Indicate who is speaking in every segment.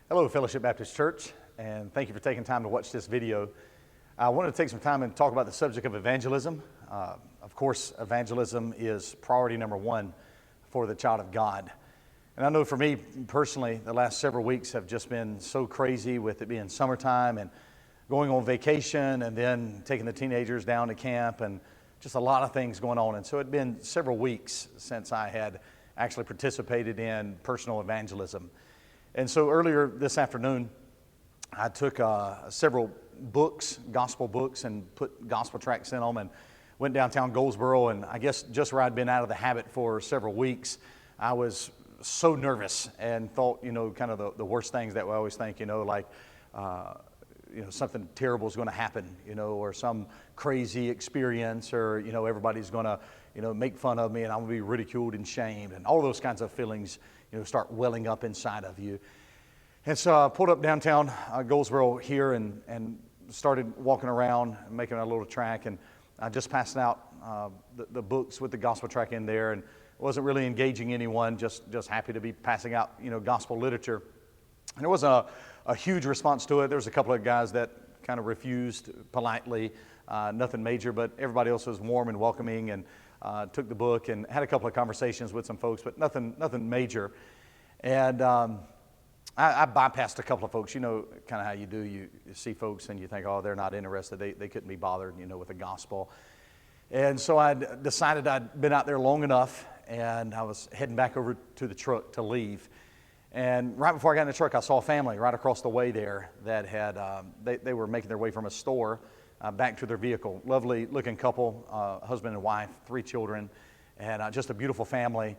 Speaker 1: Hello, Fellowship Baptist Church, and thank you for taking time to watch this video. I wanted to take some time and talk about the subject of evangelism. Of course, evangelism is priority number one for the child of God. And I know for me personally, the last several weeks have just been so crazy with it being summertime and going on vacation and then taking the teenagers down to camp and just a lot of things going on. And so it had been several weeks since I had actually participated in personal evangelism. And so earlier this afternoon, I took several books, gospel books, and put gospel tracts in them and went downtown Goldsboro. And I guess just where I'd been out of the habit for several weeks, I was so nervous and thought, kind of the worst things that we always think, like, something terrible is going to happen, or some crazy experience, or, everybody's going to, make fun of me and I'm going to be ridiculed and shamed, and all those kinds of feelings, start welling up inside of you. And so I pulled up downtown Goldsboro here and started walking around, making a little track, and I just passed out the books with the gospel tract in there, and wasn't really engaging anyone, just happy to be passing out, gospel literature. And there wasn't a huge response to it. There was a couple of guys that kind of refused politely, nothing major, but everybody else was warm and welcoming, and took the book and had a couple of conversations with some folks, but nothing major. And I bypassed a couple of folks. Kind of how you do. You see folks and you think, oh, they're not interested. They couldn't be bothered, with the gospel. And so I decided I'd been out there long enough, and I was heading back over to the truck to leave. And right before I got in the truck, I saw a family right across the way there that had, they were making their way from a store back to their vehicle. Lovely looking couple, husband and wife, 3 children, and just a beautiful family.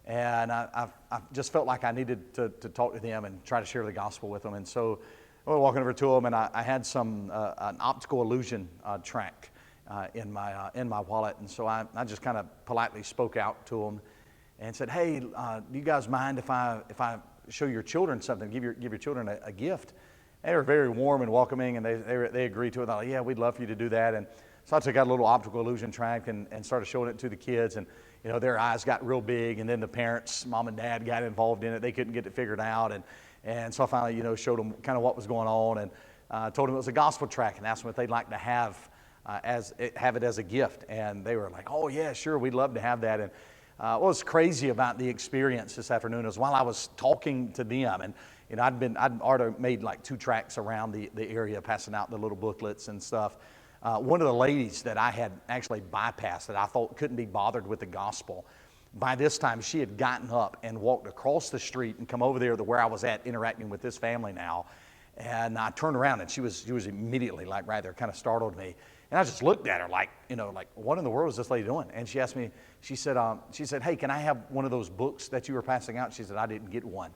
Speaker 1: And I just felt like I needed to talk to them and try to share the gospel with them. And so I was walking over to them, and I had an optical illusion tract in my wallet. And so I just kind of politely spoke out to them and said, hey, do you guys mind if I show your children something, give your children a gift? They were very warm and welcoming, and they agreed to it. They're like, yeah, we'd love for you to do that. And so I took out a little optical illusion tract and started showing it to the kids, and their eyes got real big, and then the parents, mom and dad, got involved in it. They couldn't get it figured out, and so I finally showed them kind of what was going on, and told them it was a gospel tract, and asked them if they'd like to have it as a gift. And they were like, oh yeah, sure, we'd love to have that. And what was crazy about the experience this afternoon is while I was talking to them, and I'd already made like 2 tracts around the area, passing out the little booklets and stuff. One of the ladies that I had actually bypassed, that I thought couldn't be bothered with the gospel, by this time she had gotten up and walked across the street and come over there to where I was at interacting with this family now. And I turned around, and she was immediately like right there, kind of startled me. And I just looked at her like, like, what in the world is this lady doing? And she asked me, she said, hey, can I have one of those books that you were passing out? She said, I didn't get one.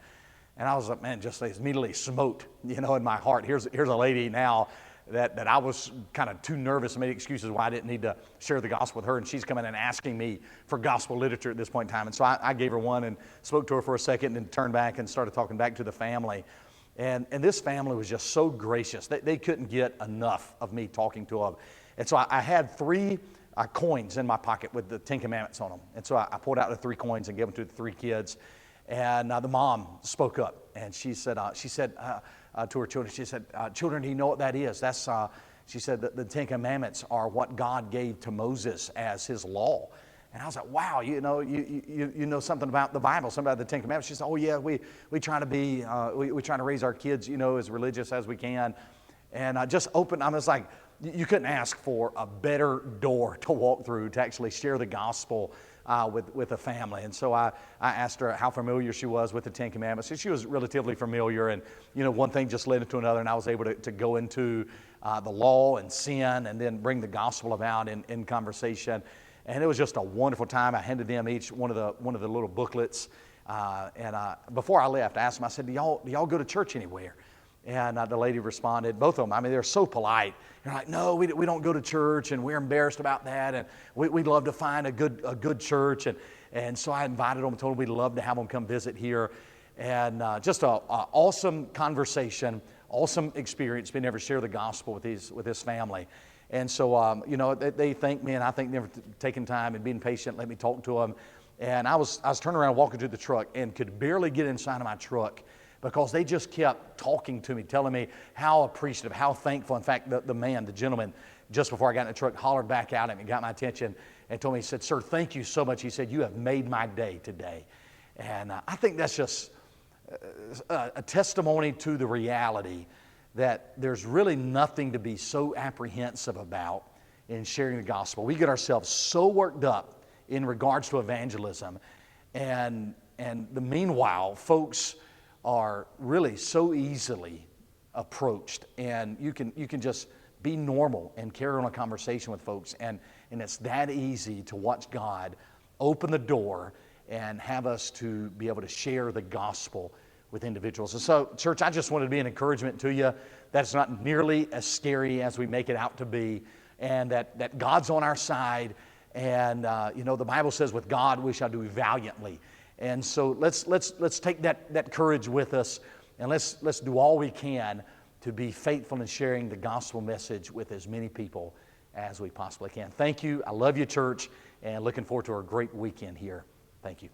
Speaker 1: And I was like, man, just immediately smote, in my heart. Here's a lady now that I was kind of too nervous and made excuses why I didn't need to share the gospel with her. And she's coming and asking me for gospel literature at this point in time. And so I gave her one and spoke to her for a second, and then turned back and started talking back to the family. And this family was just so gracious. They couldn't get enough of me talking to them. And so I had 3 coins in my pocket with the 10 Commandments on them. And so I pulled out the 3 coins and gave them to the 3 kids. And the mom spoke up, and she said to her children, she said, children, do you know what that is? That's, she said, the 10 Commandments are what God gave to Moses as his law. And I was like, wow, you know something about the Bible, something about the 10 Commandments. She said, oh yeah, we try to be, we try to raise our kids, as religious as we can. And I just opened, I was like, you couldn't ask for a better door to walk through to actually share the gospel with a family. And so I asked her how familiar she was with the 10 Commandments. And she was relatively familiar, and one thing just led into another, and I was able to go into the law and sin, and then bring the gospel about in conversation. And it was just a wonderful time. I handed them each one of the little booklets, and before I left, I asked them, I said, do y'all go to church anywhere? And the lady responded, both of them, they're so polite. They're like, no, we don't go to church, and we're embarrassed about that, and we'd love to find a good church. And so I invited them and told them we'd love to have them come visit here. And just an awesome conversation, awesome experience being able to share the gospel with this family. And so, they thank me, and I thank them for taking time and being patient, let me talk to them. And I was turning around walking to the truck and could barely get inside of my truck because they just kept talking to me, telling me how appreciative, how thankful. In fact, the gentleman, just before I got in the truck, hollered back out at me, got my attention, and told me, he said, "Sir, thank you so much." He said, "You have made my day today." And I think that's just a testimony to the reality that there's really nothing to be so apprehensive about in sharing the gospel. We get ourselves so worked up in regards to evangelism, and the meanwhile, folks are really so easily approached, and you can just be normal and carry on a conversation with folks, and it's that easy to watch God open the door and have us to be able to share the gospel with individuals. And so, church, I just wanted to be an encouragement to you that it's not nearly as scary as we make it out to be, and that God's on our side. And the Bible says, "With God we shall do valiantly." And so let's take that courage with us, and let's do all we can to be faithful in sharing the gospel message with as many people as we possibly can. Thank you. I love you, church, and looking forward to a great weekend here. Thank you.